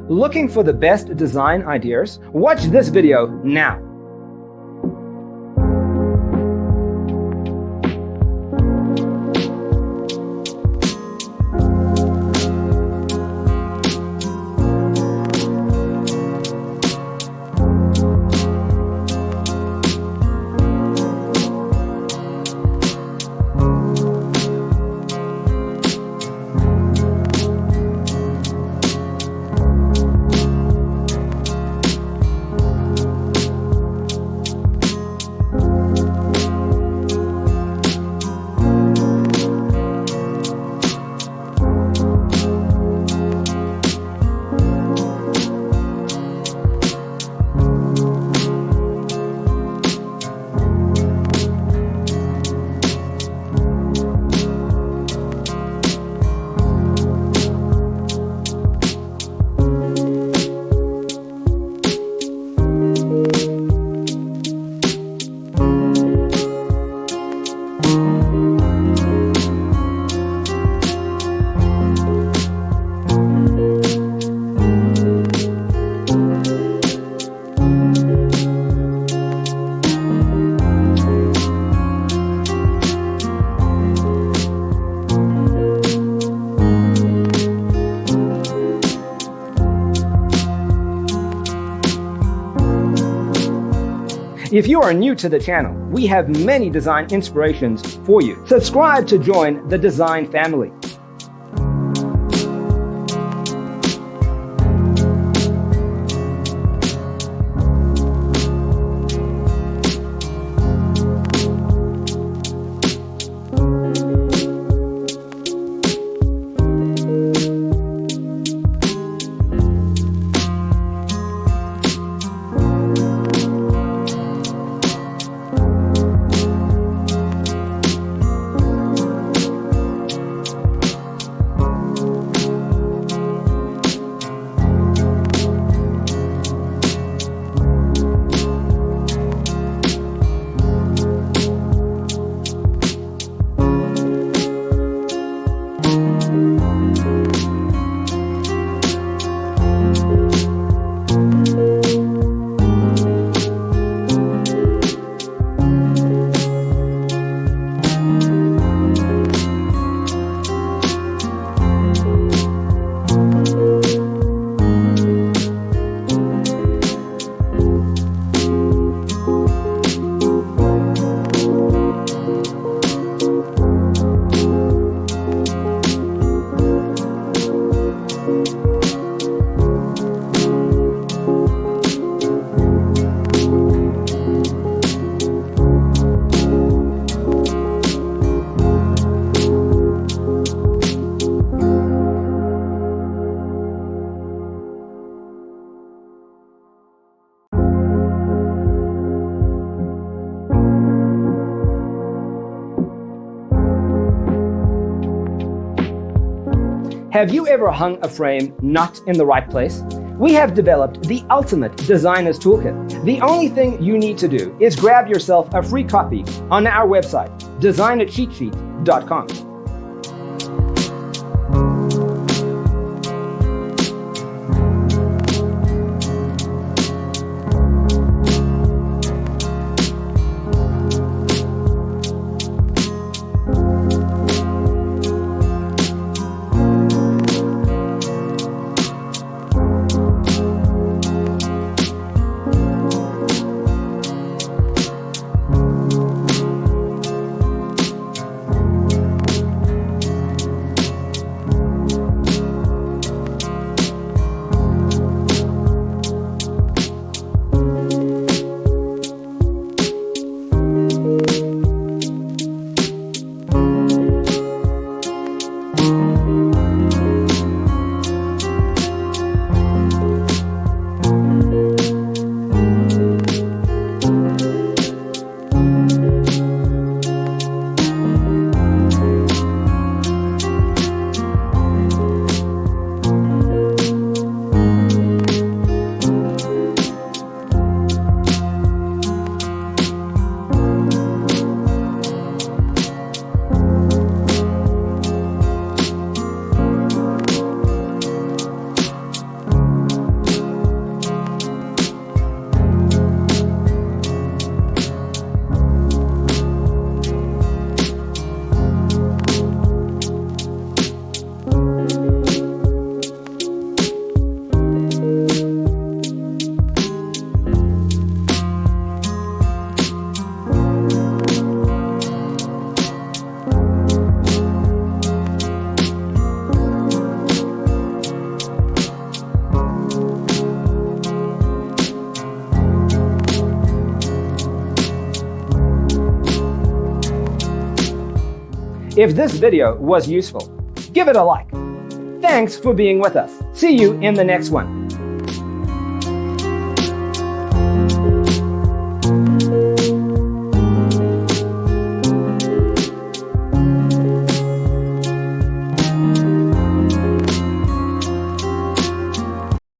Looking for the best design ideas? Watch this video now. If you are new to the channel, we have many design inspirations for you. Subscribe to join the design family. Have you ever hung a frame not in the right place? We have developed the ultimate designer's toolkit. The only thing you need to do is grab yourself a free copy on our website, designercheatsheet.com. If this video was useful, give it a like. Thanks for being with us. See you in the next one.